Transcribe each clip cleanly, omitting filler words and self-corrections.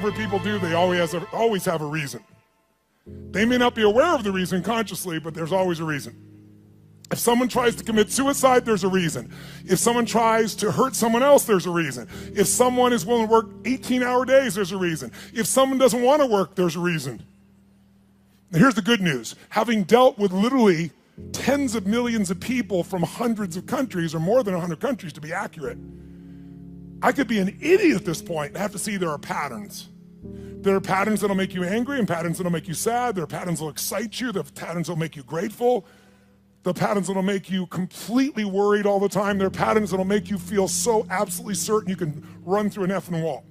whatever people do, they always have a reason. They may not be aware of the reason consciously, but there's always a reason. If someone tries to commit suicide, there's a reason. If someone tries to hurt someone else, there's a reason. If someone is willing to work 18-hour days, there's a reason. If someone doesn't want to work, there's a reason. Now, here's the good news. Having dealt with literally tens of millions of people from hundreds of countries, or more than 100 countries to be accurate, I could be an idiot at this point and have to see there are patterns. There are patterns that'll make you angry and patterns that'll make you sad. There are patterns that'll excite you. There are patterns that'll make you grateful. There are patterns that'll make you completely worried all the time. There are patterns that'll make you feel so absolutely certain you can run through an effing wall.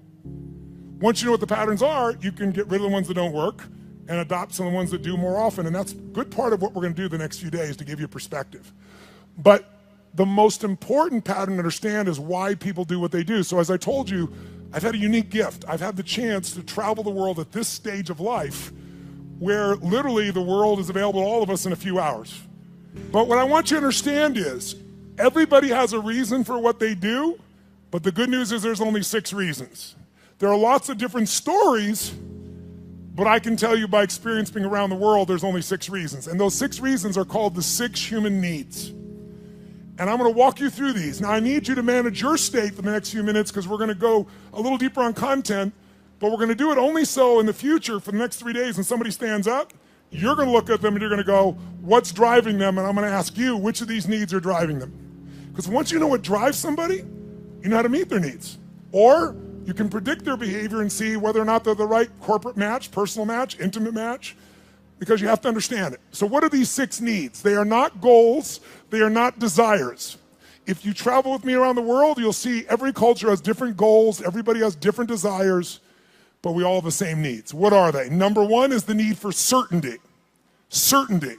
Once you know what the patterns are, you can get rid of the ones that don't work and adopt some of the ones that do more often. And that's a good part of what we're going to do the next few days to give you perspective. But the most important pattern to understand is why people do what they do. So as I told you, I've had a unique gift. I've had the chance to travel the world at this stage of life where literally the world is available to all of us in a few hours. But what I want you to understand is everybody has a reason for what they do, but the good news is there's only 6 reasons. There are lots of different stories, but I can tell you by experience being around the world, there's only 6 reasons. And those 6 reasons are called the 6 human needs. And I'm going to walk you through these. Now, I need you to manage your state for the next few minutes because we're going to go a little deeper on content, but we're going to do it only so in the future for the next 3 days when somebody stands up, you're going to look at them and you're going to go, what's driving them? And I'm going to ask you, which of these needs are driving them? Because once you know what drives somebody, you know how to meet their needs. Or you can predict their behavior and see whether or not they're the right corporate match, personal match, intimate match, because you have to understand it. So what are these 6 needs? They are not goals. They are not desires. If you travel with me around the world, you'll see every culture has different goals. Everybody has different desires, but we all have the same needs. What are they? Number 1 is the need for certainty. Certainty.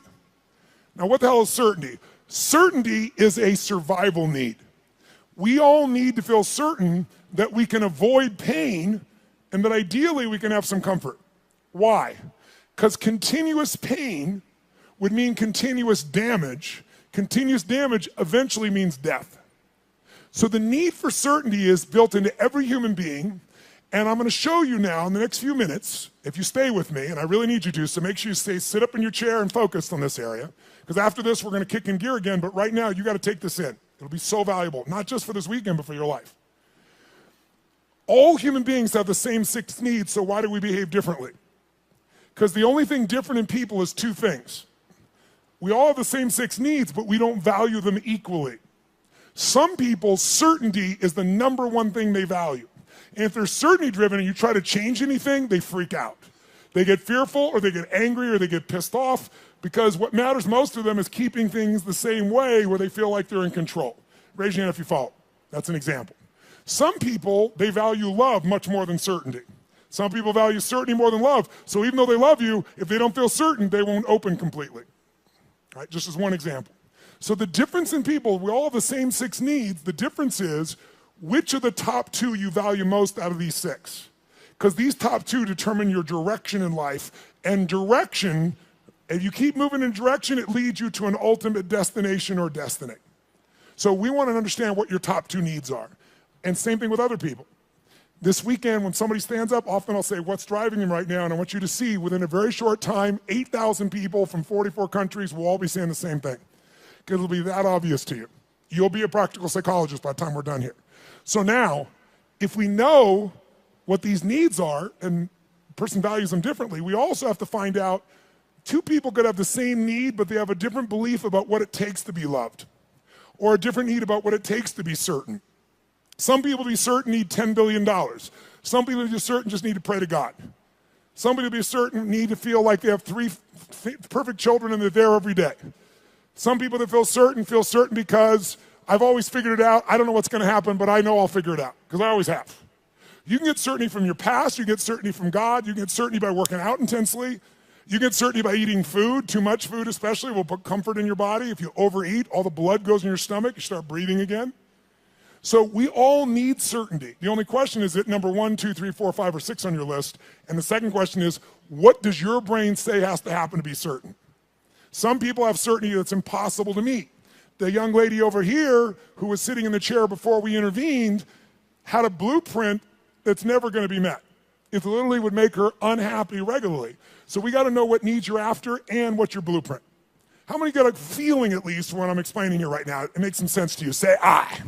Now, what the hell is certainty? Certainty is a survival need. We all need to feel certain that we can avoid pain and that ideally we can have some comfort. Why? Because continuous pain would mean continuous damage. Continuous damage eventually means death. So the need for certainty is built into every human being, and I'm going to show you now in the next few minutes, if you stay with me, and I really need you to, so make sure you sit up in your chair and focused on this area, because after this we're going to kick in gear again, but right now you got to take this in. It'll be so valuable, not just for this weekend, but for your life. All human beings have the same 6 needs, so why do we behave differently? Because the only thing different in people is 2 things. We all have the same 6 needs, but we don't value them equally. Some people, certainty is the number 1 thing they value. And if they're certainty driven and you try to change anything, they freak out. They get fearful or they get angry or they get pissed off because what matters most to them is keeping things the same way where they feel like they're in control. Raise your hand if you follow. That's an example. Some people, they value love much more than certainty. Some people value certainty more than love. So even though they love you, if they don't feel certain, they won't open completely. Right? Just as one example. So the difference in people, we all have the same 6 needs. The difference is which of the top 2 you value most out of these 6. Because these top 2 determine your direction in life. And direction, if you keep moving in direction, it leads you to an ultimate destination or destiny. So we want to understand what your top 2 needs are. And same thing with other people. This weekend, when somebody stands up, often I'll say, what's driving them right now? And I want you to see, within a very short time, 8,000 people from 44 countries will all be saying the same thing. Because it'll be that obvious to you. You'll be a practical psychologist by the time we're done here. So now, if we know what these needs are, and the person values them differently, we also have to find out 2 people could have the same need, but they have a different belief about what it takes to be loved. Or a different need about what it takes to be certain. Some people to be certain need $10 billion. Some people to be certain just need to pray to God. Some people to be certain need to feel like they have 3 perfect children and they're there every day. Some people that feel certain because I've always figured it out. I don't know what's going to happen, but I know I'll figure it out because I always have. You can get certainty from your past. You get certainty from God. You get certainty by working out intensely. You get certainty by eating food. Too much food especially will put comfort in your body. If you overeat, all the blood goes in your stomach. You start breathing again. So we all need certainty. The only question is it number 1, 2, 3, 4, 5, or 6 on your list? And the second question is, what does your brain say has to happen to be certain? Some people have certainty that's impossible to meet. The young lady over here who was sitting in the chair before we intervened had a blueprint that's never going to be met. it literally would make her unhappy regularly. So we got to know what needs you're after and what's your blueprint. How many got a feeling, at least, when I'm explaining here right now? It makes some sense to you. Say, I.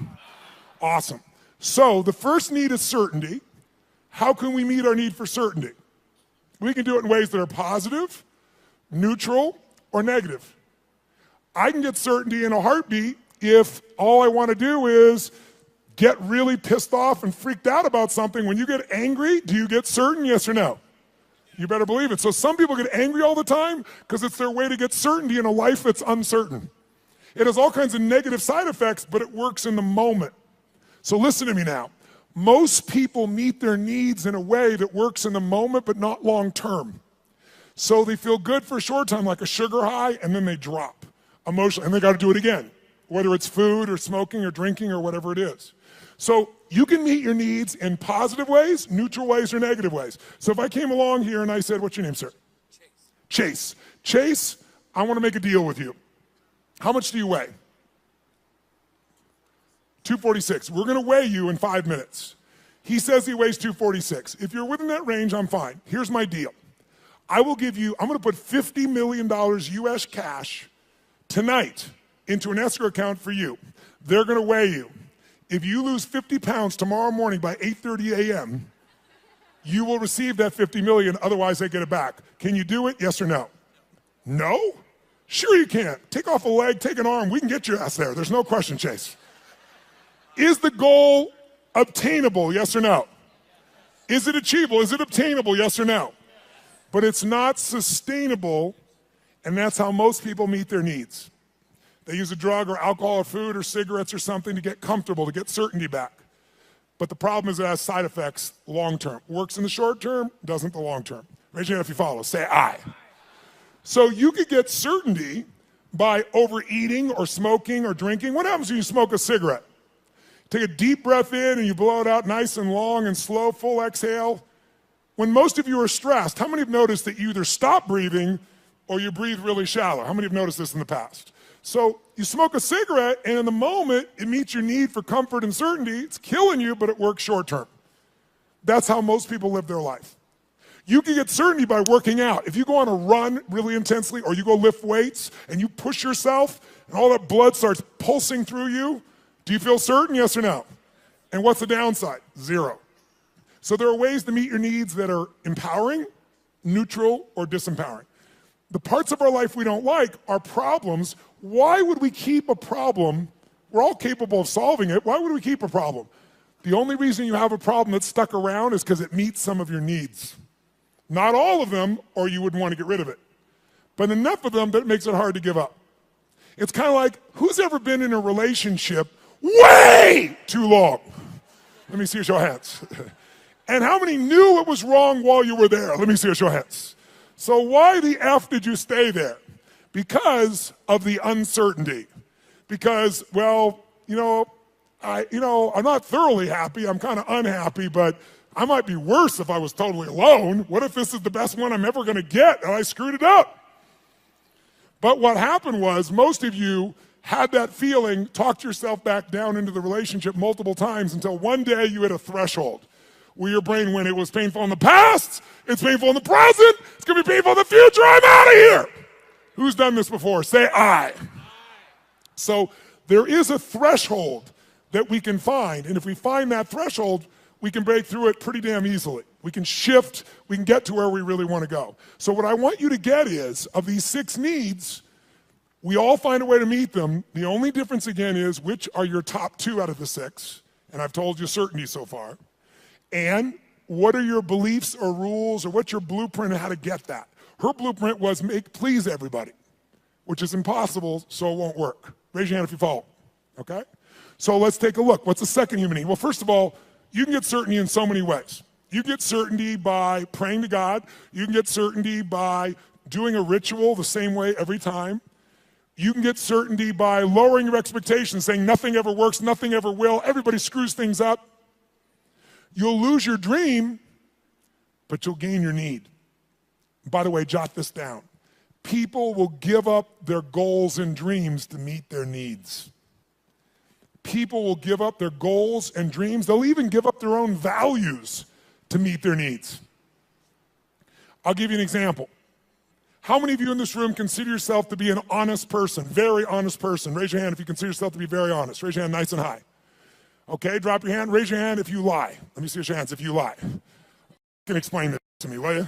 Awesome. So the first need is certainty. How can we meet our need for certainty? We can do it in ways that are positive, neutral, or negative. I can get certainty in a heartbeat if all I want to do is get really pissed off and freaked out about something. When you get angry, do you get certain, yes or no? You better believe it. So some people get angry all the time because it's their way to get certainty in a life that's uncertain. It has all kinds of negative side effects, but it works in the moment. So listen to me now. Most people meet their needs in a way that works in the moment, but not long term. So they feel good for a short time, like a sugar high, and then they drop emotionally, and they got to do it again, whether it's food or smoking or drinking or whatever it is. So you can meet your needs in positive ways, neutral ways, or negative ways. So if I came along here and I said, what's your name, sir? Chase. Chase, I want to make a deal with you. How much do you weigh? 246. We're going to weigh you in 5 minutes. He says he weighs 246. If you're within that range, I'm fine. Here's my deal. I will give you, I'm going to put $50 million US cash tonight into an escrow account for you. They're going to weigh you. If you lose 50 pounds tomorrow morning by 8:30 a.m., you will receive that 50 million, otherwise they get it back. Can you do it, yes or no? No? Sure you can. Take off a leg, take an arm, we can get your ass there. There's no question, Chase. Is the goal obtainable, yes or no? Is it achievable? Is it obtainable, yes or no? But it's not sustainable, and that's how most people meet their needs. They use a drug or alcohol or food or cigarettes or something to get comfortable, to get certainty back. But the problem is it has side effects long term. Works in the short term, doesn't the long term. Raise your hand if you follow. Say I. So you could get certainty by overeating or smoking or drinking. What happens when you smoke a cigarette? Take a deep breath in and you blow it out nice and long and slow, full exhale. When most of you are stressed, how many have noticed that you either stop breathing or you breathe really shallow? How many have noticed this in the past? So you smoke a cigarette, and in the moment, it meets your need for comfort and certainty. It's killing you, but it works short term. That's how most people live their life. You can get certainty by working out. If you go on a run really intensely, or you go lift weights, and you push yourself, and all that blood starts pulsing through you, do you feel certain, yes or no? And what's the downside? Zero. So there are ways to meet your needs that are empowering, neutral, or disempowering. The parts of our life we don't like are problems. Why would we keep a problem? We're all capable of solving it. Why would we keep a problem? The only reason you have a problem that's stuck around is because it meets some of your needs. Not all of them, or you wouldn't want to get rid of it. But enough of them that it makes it hard to give up. It's kind of like, who's ever been in a relationship way too long? Let me see your show of hands. And how many knew it was wrong while you were there? Let me see your show of hands. So why the F did you stay there? Because of the uncertainty. Because, well, I'm not thoroughly happy. I'm kind of unhappy, but I might be worse if I was totally alone. What if this is the best one I'm ever going to get and I screwed it up? But what happened was most of you had that feeling, talked yourself back down into the relationship multiple times until one day you hit a threshold where your brain went, it was painful in the past, it's painful in the present, it's going to be painful in the future, I'm out of here. Who's done this before? Say I. So there is a threshold that we can find, and if we find that threshold, we can break through it pretty damn easily. We can shift, we can get to where we really want to go. So what I want you to get is, of these 6 needs, we all find a way to meet them. The only difference again is which are your top 2 out of the 6, and I've told you certainty so far. And what are your beliefs or rules, or what's your blueprint on how to get that? Her blueprint was please everybody, which is impossible, so it won't work. Raise your hand if you follow, okay? So let's take a look. What's the second human need? Well, first of all, you can get certainty in so many ways. You get certainty by praying to God. You can get certainty by doing a ritual the same way every time. You can get certainty by lowering your expectations, saying nothing ever works, nothing ever will, everybody screws things up. You'll lose your dream, but you'll gain your need. By the way, jot this down. People will give up their goals and dreams to meet their needs. People will give up their goals and dreams. They'll even give up their own values to meet their needs. I'll give you an example. How many of you in this room consider yourself to be an honest person, very honest person? Raise your hand if you consider yourself to be very honest. Raise your hand nice and high. Okay, drop your hand. Raise your hand if you lie. Let me see your hands if you lie. You can explain this to me, will you?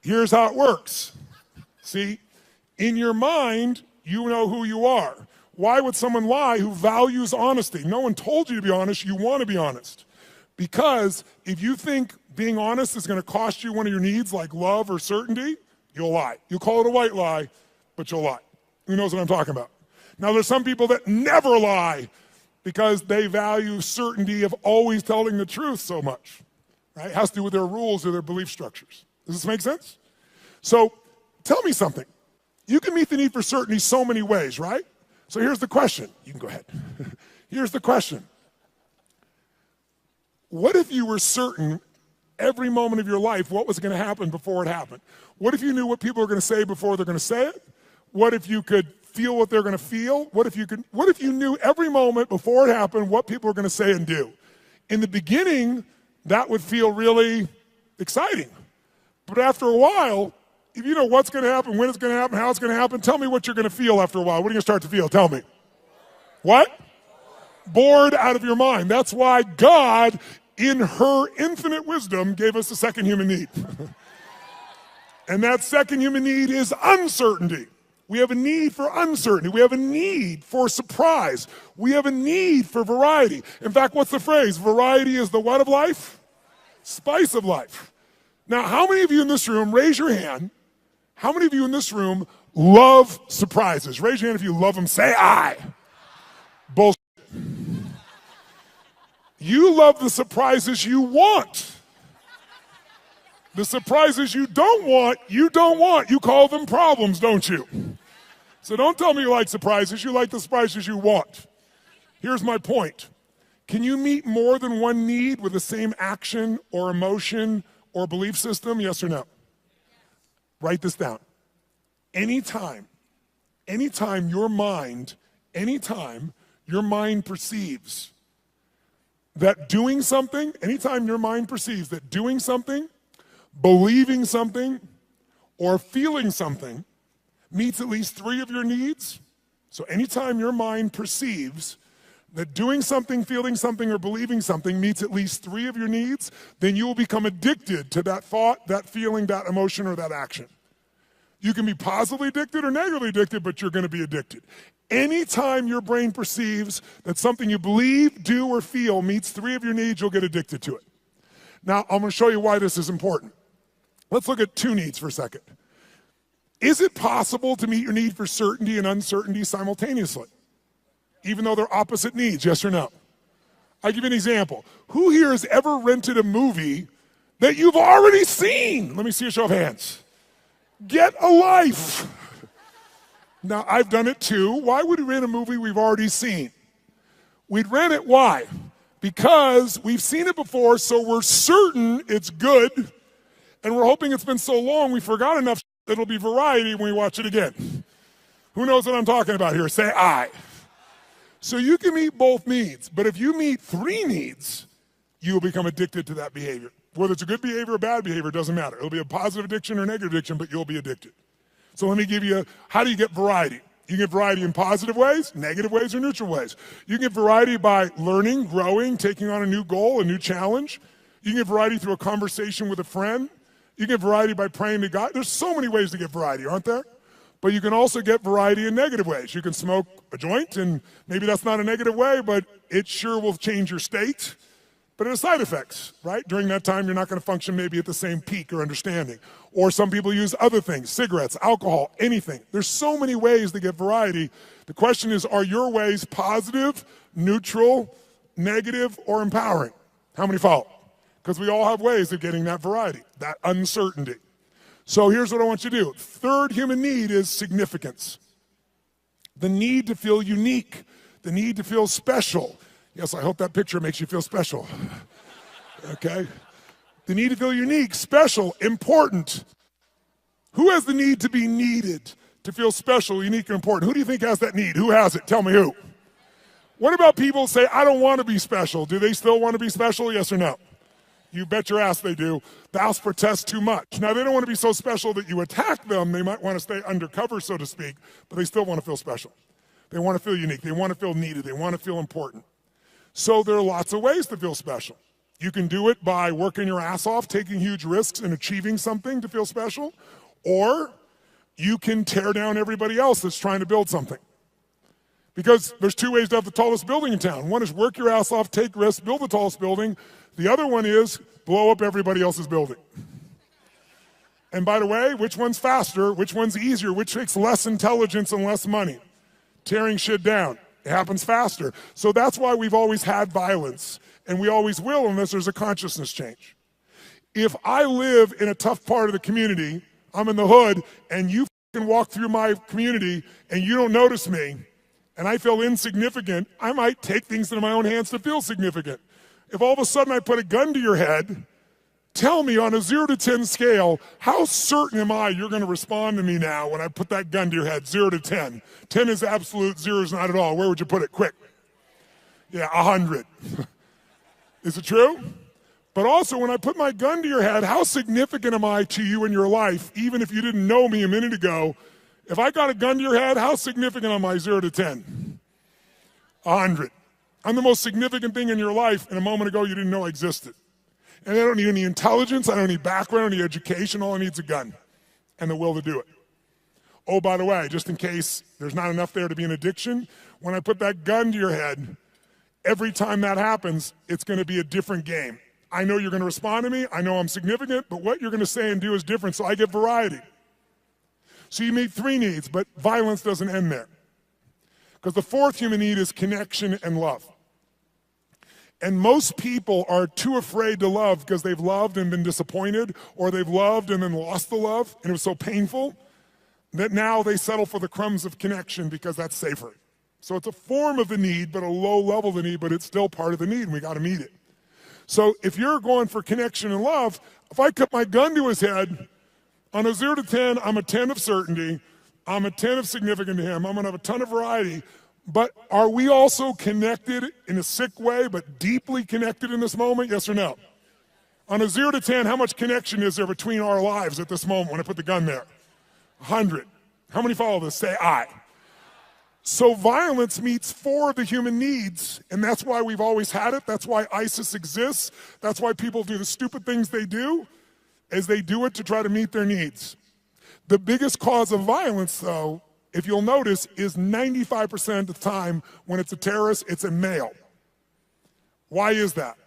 Here's how it works. See, in your mind, you know who you are. Why would someone lie who values honesty? No one told you to be honest. You want to be honest. Because if you think being honest is going to cost you one of your needs like love or certainty, you'll lie. You'll call it a white lie, but you'll lie. Who knows what I'm talking about? Now, there's some people that never lie because they value certainty of always telling the truth so much. Right? It has to do with their rules or their belief structures. Does this make sense? So tell me something. You can meet the need for certainty so many ways, right? So here's the question. You can go ahead. Here's the question. What if you were certain every moment of your life what was going to happen before it happened? What if you knew what people are going to say before they're going to say it? What if you could feel what they're going to feel? What if you knew every moment before it happened what people are going to say and do? In the beginning, that would feel really exciting. But after a while, if you know what's going to happen, when it's going to happen, how it's going to happen, tell me what you're going to feel after a while. What are you going to start to feel? Tell me. What? Bored out of your mind. That's why God, in her infinite wisdom, gave us a second human need. And that second human need is uncertainty. We have a need for uncertainty. We have a need for surprise. We have a need for variety. In fact, what's the phrase? Variety is the what of life? Spice of life. Now, how many of you in this room, raise your hand, how many of you in this room love surprises? Raise your hand if you love them. Say I. Bullshit. You love the surprises you want. The surprises you don't want, you don't want. You call them problems, don't you? So don't tell me you like surprises. You like the surprises you want. Here's my point. Can you meet more than one need with the same action or emotion or belief system? Yes or no? Write this down. Anytime your mind perceives that doing something, believing something, or feeling something meets at least three of your needs. So anytime your mind perceives that doing something, feeling something, or believing something meets at least three of your needs, then you will become addicted to that thought, that feeling, that emotion, or that action. You can be positively addicted or negatively addicted, but you're going to be addicted. Anytime your brain perceives that something you believe, do, or feel meets three of your needs, you'll get addicted to it. Now, I'm going to show you why this is important. Let's look at two needs for a second. Is it possible to meet your need for certainty and uncertainty simultaneously, even though they're opposite needs, yes or no? I'll give you an example. Who here has ever rented a movie that you've already seen? Let me see a show of hands. Get a life. Now, I've done it too. Why would we rent a movie we've already seen? We'd rent it, why? Because we've seen it before, so we're certain it's good, and we're hoping it's been so long we forgot enough it'll be variety when we watch it again. Who knows what I'm talking about here? Say I. So you can meet both needs, but if you meet three needs, you'll become addicted to that behavior. Whether it's a good behavior or bad behavior, doesn't matter. It'll be a positive addiction or negative addiction, but you'll be addicted. So let me give you how do you get variety? You can get variety in positive ways, negative ways, or neutral ways. You can get variety by learning, growing, taking on a new goal, a new challenge. You can get variety through a conversation with a friend. You can get variety by praying to God. There's so many ways to get variety, aren't there? But you can also get variety in negative ways. You can smoke a joint, and maybe that's not a negative way, but it sure will change your state. But it has side effects, right? During that time, you're not going to function maybe at the same peak or understanding. Or some people use other things, cigarettes, alcohol, anything. There's so many ways to get variety. The question is, are your ways positive, neutral, negative, or empowering? How many follow? Because we all have ways of getting that variety, that uncertainty. So here's what I want you to do. Third human need is significance. The need to feel unique, the need to feel special. Yes, I hope that picture makes you feel special. Okay? The need to feel unique, special, important. Who has the need to be needed, to feel special, unique, and important? Who do you think has that need? Who has it? Tell me who. What about people who say, I don't want to be special? Do they still want to be special? Yes or no? You bet your ass they do. Thous protest too much. Now, they don't want to be so special that you attack them. They might want to stay undercover, so to speak, but they still want to feel special. They want to feel unique. They want to feel needed. They want to feel important. So there are lots of ways to feel special. You can do it by working your ass off, taking huge risks and achieving something to feel special, or you can tear down everybody else that's trying to build something. Because there's two ways to have the tallest building in town. One is work your ass off, take risks, build the tallest building. The other one is blow up everybody else's building. And by the way, which one's faster? Which one's easier? Which takes less intelligence and less money? Tearing shit down. It happens faster. So that's why we've always had violence, and we always will unless there's a consciousness change. If I live in a tough part of the community, I'm in the hood, and you can walk through my community and you don't notice me, and I feel insignificant, I might take things into my own hands to feel significant. If all of a sudden I put a gun to your head, tell me on a 0 to 10 scale, how certain am I you're going to respond to me now when I put that gun to your head, 0 to 10? 10 is absolute, 0 is not at all. Where would you put it? Quick. Yeah, 100. Is it true? But also, when I put my gun to your head, how significant am I to you in your life, even if you didn't know me a minute ago? If I got a gun to your head, how significant am I, 0 to 10? 100. I'm the most significant thing in your life, and a moment ago you didn't know I existed. And I don't need any intelligence, I don't need background, I don't need education, all I need is a gun and the will to do it. Oh, by the way, just in case there's not enough there to be an addiction, when I put that gun to your head, every time that happens, it's going to be a different game. I know you're going to respond to me, I know I'm significant, but what you're going to say and do is different, so I get variety. So you meet 3 needs, but violence doesn't end there. Because the 4th human need is connection and love. And most people are too afraid to love because they've loved and been disappointed, or they've loved and then lost the love, and it was so painful that now they settle for the crumbs of connection because that's safer. So it's a form of the need, but a low level of the need, but it's still part of the need, and we got to meet it. So if you're going for connection and love, if I cut my gun to his head, on a 0 to 10, I'm a 10 of certainty, I'm a 10 of significant to him, I'm going to have a ton of variety. But are we also connected in a sick way, but deeply connected in this moment? Yes or no? On a 0 to 10, how much connection is there between our lives at this moment when I put the gun there? 100. How many follow this? Say I. So violence meets 4 of the human needs, and that's why we've always had it. That's why ISIS exists. That's why people do the stupid things they do, is they do it to try to meet their needs. The biggest cause of violence, though, if you'll notice, is 95% of the time when it's a terrorist, it's a male. Why is that?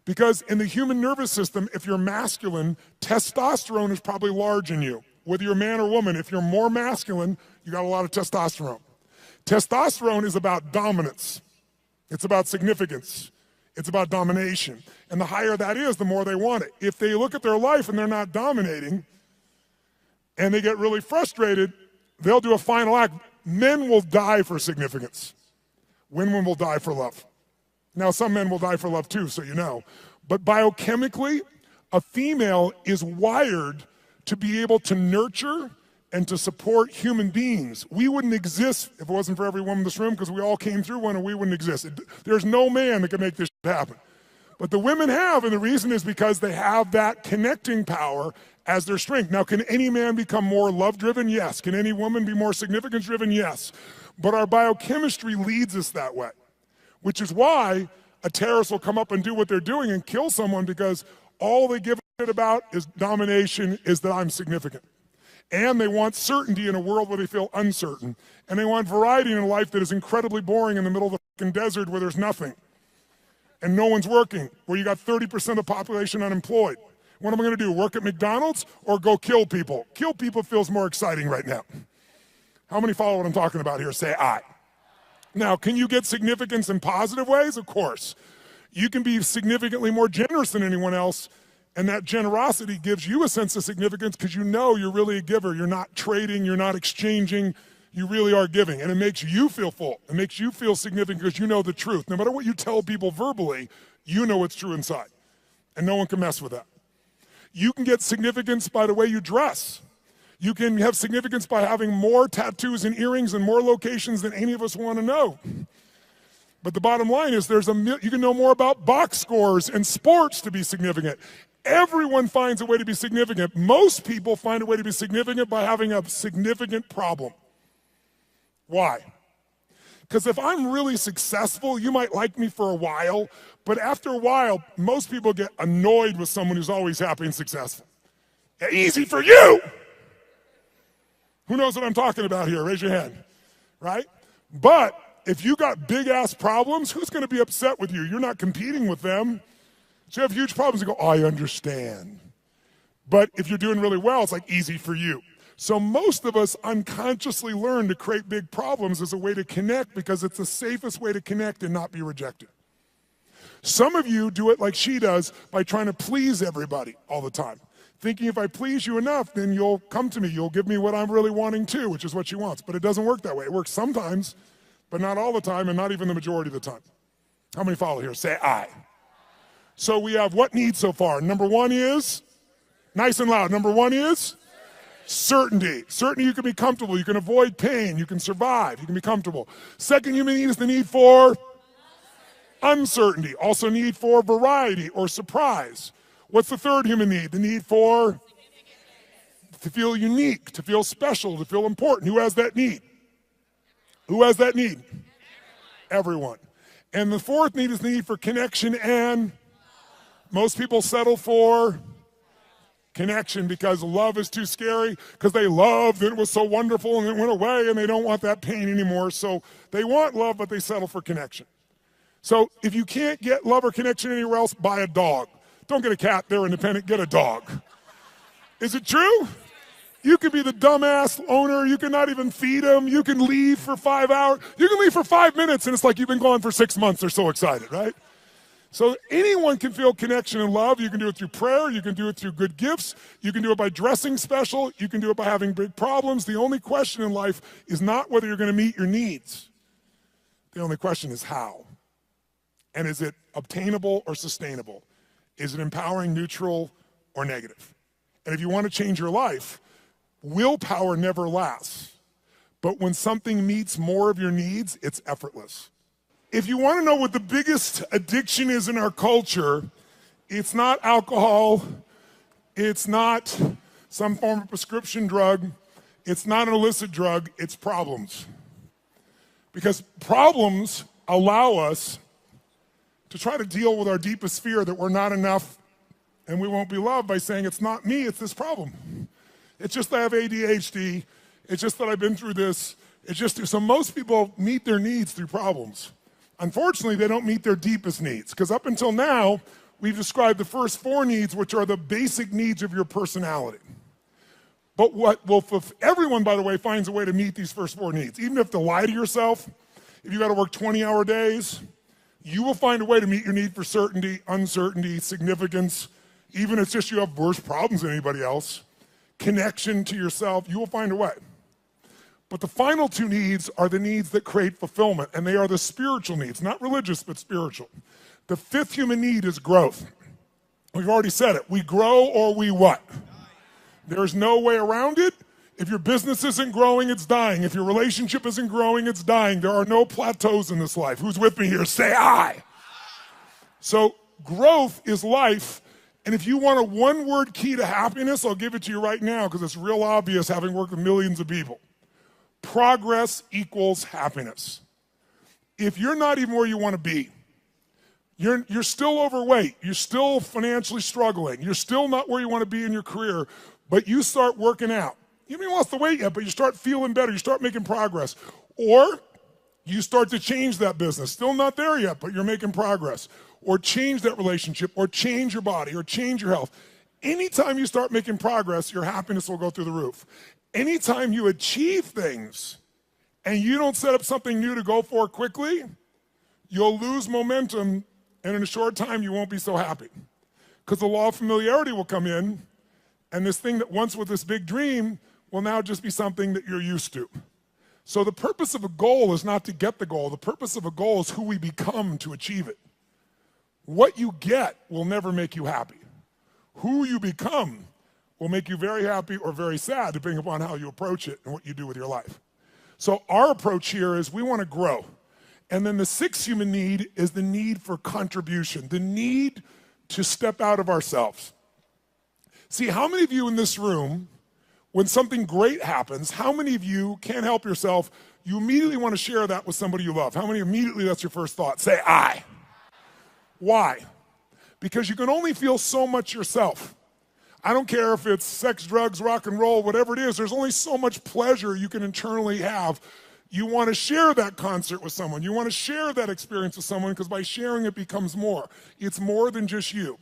Because in the human nervous system, if you're masculine, testosterone is probably large in you. Whether you're a man or woman, if you're more masculine, you got a lot of testosterone. Testosterone is about dominance. It's about significance. It's about domination. And the higher that is, the more they want it. If they look at their life and they're not dominating, and they get really frustrated, they'll do a final act. Men will die for significance. Women will die for love. Now, some men will die for love too, so you know. But biochemically, a female is wired to be able to nurture and to support human beings. We wouldn't exist if it wasn't for every woman in this room, because we all came through one and we wouldn't exist. There's no man that can make this shit happen. But the women have, and the reason is because they have that connecting power as their strength. Now, can any man become more love-driven? Yes. Can any woman be more significance-driven? Yes. But our biochemistry leads us that way, which is why a terrorist will come up and do what they're doing and kill someone, because all they give a shit about is domination, is that I'm significant. And they want certainty in a world where they feel uncertain. And they want variety in a life that is incredibly boring in the middle of the fucking desert where there's nothing. And no one's working, where you got 30% of the population unemployed. What am I going to do, work at McDonald's or go kill people? Kill people feels more exciting right now. How many follow what I'm talking about here? Say I. Now, can you get significance in positive ways? Of course. You can be significantly more generous than anyone else, and that generosity gives you a sense of significance because you know you're really a giver. You're not trading, you're not exchanging, you really are giving. And it makes you feel full. It makes you feel significant because you know the truth. No matter what you tell people verbally, you know what's true inside. And no one can mess with that. You can get significance by the way you dress. You can have significance by having more tattoos and earrings in more locations than any of us want to know. But the bottom line is you can know more about box scores and sports to be significant. Everyone finds a way to be significant. Most people find a way to be significant by having a significant problem. Why? Because if I'm really successful, you might like me for a while, but after a while, most people get annoyed with someone who's always happy and successful. Easy for you! Who knows what I'm talking about here? Raise your hand, right? But if you got big-ass problems, who's going to be upset with you? You're not competing with them. So you have huge problems and go, I understand. But if you're doing really well, it's like easy for you. So most of us unconsciously learn to create big problems as a way to connect because it's the safest way to connect and not be rejected. Some of you do it like she does by trying to please everybody all the time. Thinking if I please you enough, then you'll come to me. You'll give me what I'm really wanting too, which is what she wants. But it doesn't work that way. It works sometimes, but not all the time and not even the majority of the time. How many follow here? Say I. So we have what needs so far? Number one is, nice and loud, number one is certainty. Certainty you can be comfortable, you can avoid pain, you can survive, you can be comfortable. Second human need is the need for uncertainty. Also need for variety or surprise. What's the third human need? The need for to feel unique, to feel special, to feel important. Who has that need? Who has that need? Everyone. And the fourth need is the need for connection, and most people settle for connection because love is too scary, because they loved and it was so wonderful and it went away and they don't want that pain anymore. So they want love, but they settle for connection. So if you can't get love or connection anywhere else, buy a dog. Don't get a cat, they're independent, get a dog. Is it true? You can be the dumbass owner, you can not even feed them, you can leave for 5 hours, you can leave for 5 minutes and it's like you've been gone for 6 months, they're so excited, right? So anyone can feel connection and love. You can do it through prayer. You can do it through good gifts. You can do it by dressing special. You can do it by having big problems. The only question in life is not whether you're going to meet your needs. The only question is how. And is it obtainable or sustainable? Is it empowering, neutral, or negative? And if you want to change your life, willpower never lasts. But when something meets more of your needs, it's effortless. If you want to know what the biggest addiction is in our culture, it's not alcohol, it's not some form of prescription drug, it's not an illicit drug, it's problems. Because problems allow us to try to deal with our deepest fear that we're not enough and we won't be loved by saying, it's not me, it's this problem. It's just that I have ADHD, it's just that I've been through this, so most people meet their needs through problems. Unfortunately, they don't meet their deepest needs, because up until now, we've described the first 4 needs, which are the basic needs of your personality. But everyone, by the way, finds a way to meet these first 4 needs. Even if you have to lie to yourself, if you got to work 20-hour days, you will find a way to meet your need for certainty, uncertainty, significance, even if it's just you have worse problems than anybody else, connection to yourself, you will find a way. But the final 2 needs are the needs that create fulfillment, and they are the spiritual needs, not religious, but spiritual. The 5th human need is growth. We've already said it. We grow or we what? There's no way around it. If your business isn't growing, it's dying. If your relationship isn't growing, it's dying. There are no plateaus in this life. Who's with me here? Say I. So growth is life, and if you want a one-word key to happiness, I'll give it to you right now because it's real obvious having worked with millions of people. Progress equals happiness. If you're not even where you want to be, you're still overweight, you're still financially struggling, you're still not where you want to be in your career, but you start working out. You haven't even lost the weight yet, but you start feeling better, you start making progress. Or you start to change that business. Still not there yet, but you're making progress. Or change that relationship, or change your body, or change your health. Anytime you start making progress, your happiness will go through the roof. Anytime you achieve things and you don't set up something new to go for quickly, you'll lose momentum, and in a short time you won't be so happy. Because the law of familiarity will come in, and this thing that once was this big dream will now just be something that you're used to. So the purpose of a goal is not to get the goal. The purpose of a goal is who we become to achieve it. What you get will never make you happy. Who you become will make you very happy or very sad, depending upon how you approach it and what you do with your life. So our approach here is we want to grow. And then the sixth human need is the need for contribution, the need to step out of ourselves. See, how many of you in this room, when something great happens, how many of you can't help yourself, you immediately want to share that with somebody you love? How many immediately that's your first thought? Say, I. Why? Because you can only feel so much yourself. I don't care if it's sex, drugs, rock and roll, whatever it is, there's only so much pleasure you can internally have. You want to share that concert with someone. You want to share that experience with someone because by sharing it becomes more. It's more than just you.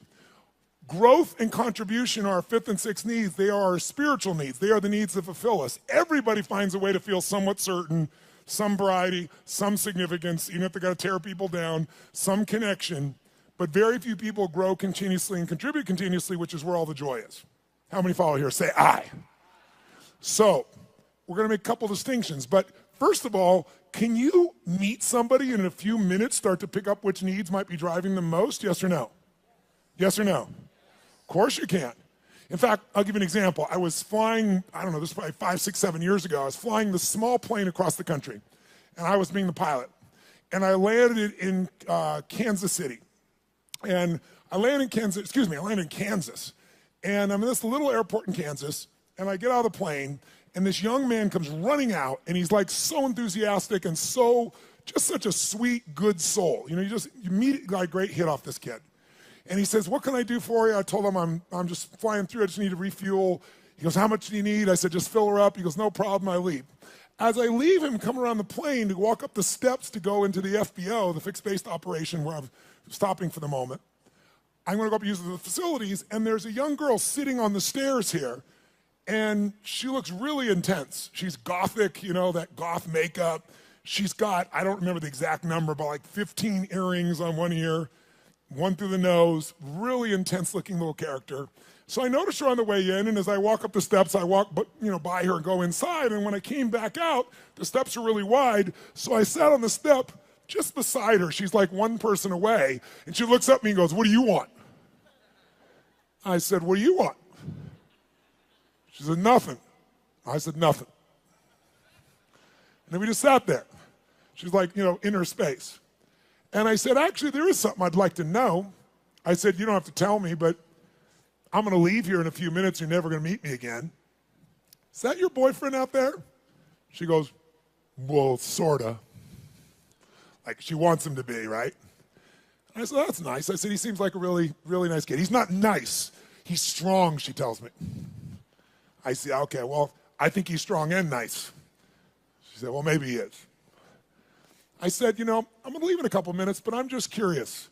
Growth and contribution are our fifth and sixth needs. They are our spiritual needs. They are the needs that fulfill us. Everybody finds a way to feel somewhat certain, some variety, some significance, even if they got to tear people down, some connection. But very few people grow continuously and contribute continuously, which is where all the joy is. How many follow here? Say I. So we're going to make a couple distinctions. But first of all, can you meet somebody and in a few minutes start to pick up which needs might be driving them most? Yes or no? Yes or no? Of course you can. In fact, I'll give you an example. I was flying, I don't know, this was probably 5, 6, 7 years ago. I was flying this small plane across the country, and I was being the pilot. And I landed in Kansas City. And I landed in Kansas. And I'm in this little airport in Kansas, and I get out of the plane, and this young man comes running out, and he's like so enthusiastic and so, just such a sweet, good soul. You know, you immediately got a great hit off this kid. And he says, what can I do for you? I told him I'm just flying through, I just need to refuel. He goes, how much do you need? I said, just fill her up. He goes, no problem, I leave. As I leave him, come around the plane to walk up the steps to go into the FBO, the fixed-based operation where I'm stopping for the moment. I'm going to go up and use the facilities, and there's a young girl sitting on the stairs here, and she looks really intense. She's gothic, you know, that goth makeup. She's got, I don't remember the exact number, but like 15 earrings on one ear, one through the nose, really intense-looking little character. So I noticed her on the way in, and as I walk up the steps, I walk by her and go inside, and when I came back out, the steps are really wide, so I sat on the step just beside her. She's like one person away, and she looks at me and goes, what do you want? I said, what do you want? She said, nothing. I said, nothing. And then we just sat there. She's like, in her space. And I said, actually, there is something I'd like to know. I said, you don't have to tell me, but I'm going to leave here in a few minutes. You're never going to meet me again. Is that your boyfriend out there? She goes, well, sort of. Like she wants him to be, right? And I said, that's nice. I said, he seems like a really, really nice kid. He's not nice. He's strong, she tells me. I said, okay, well, I think he's strong and nice. She said, well, maybe he is. I said, I'm going to leave in a couple minutes, but I'm just curious.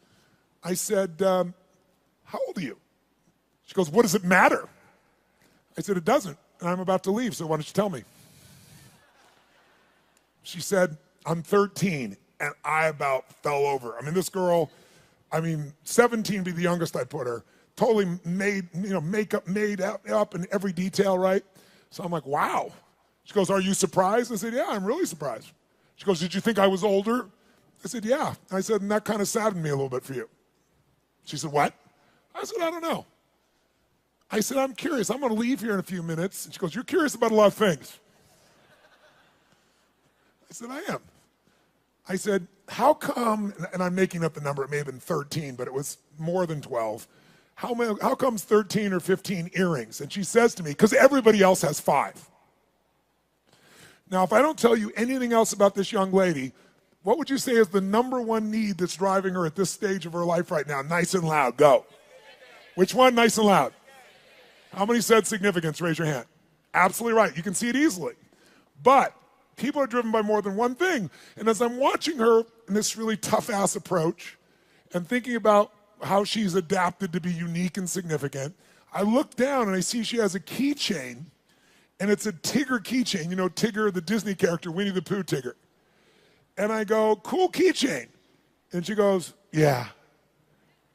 I said, how old are you? She goes, what does it matter? I said, it doesn't, and I'm about to leave, so why don't you tell me? She said, I'm 13, and I about fell over. I mean, this girl, 17 be the youngest I put her, totally made, makeup made up in every detail, right? So I'm like, wow. She goes, are you surprised? I said, yeah, I'm really surprised. She goes, did you think I was older? I said, yeah. I said, and that kind of saddened me a little bit for you. She said, what? I said, I don't know. I said, I'm curious. I'm going to leave here in a few minutes. And she goes, you're curious about a lot of things. I said, I am. I said, how come, and I'm making up the number, it may have been 13, but it was more than 12. How comes 13 or 15 earrings? And she says to me, because everybody else has 5. Now, if I don't tell you anything else about this young lady, what would you say is the number one need that's driving her at this stage of her life right now? Nice and loud, go. Which one, nice and loud? How many said significance? Raise your hand. Absolutely right. You can see it easily. But people are driven by more than one thing. And as I'm watching her in this really tough-ass approach and thinking about how she's adapted to be unique and significant, I look down and I see she has a keychain, and it's a Tigger keychain. You know Tigger, the Disney character, Winnie the Pooh Tigger. And I go, cool keychain. And she goes, yeah.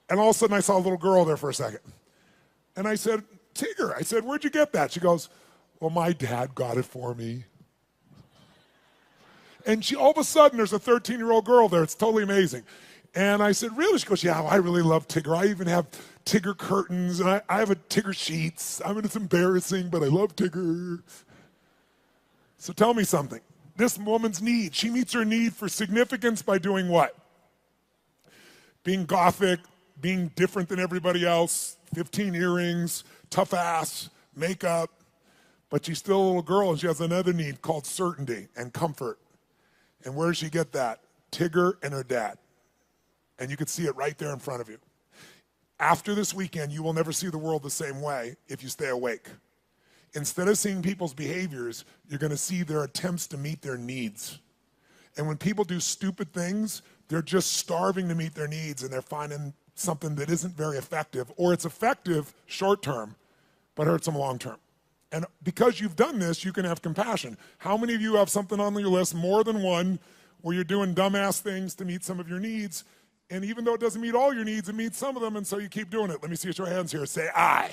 And all of a sudden I saw a little girl there for a second. And I said, Tigger, I said, where'd you get that? She goes, well, my dad got it for me. And all of a sudden there's a 13-year-old girl there. It's totally amazing. And I said, really? She goes, yeah, I really love Tigger. I even have Tigger curtains, and I have a Tigger sheets. It's embarrassing, but I love Tigger. So tell me something. this woman's need. She meets her need for significance by doing what? Being gothic, being different than everybody else, 15 earrings, tough ass, makeup. But she's still a little girl, and she has another need called certainty and comfort. And where does she get that? Tigger and her dad. And you can see it right there in front of you. After this weekend, you will never see the world the same way if you stay awake. Instead of seeing people's behaviors, you're going to see their attempts to meet their needs. And when people do stupid things, they're just starving to meet their needs, and they're finding something that isn't very effective, or it's effective short term, but hurts them long term. And because you've done this, you can have compassion. How many of you have something on your list, more than one, where you're doing dumbass things to meet some of your needs, and even though it doesn't meet all your needs, it meets some of them, and so you keep doing it? Let me see your hands here. Say, I.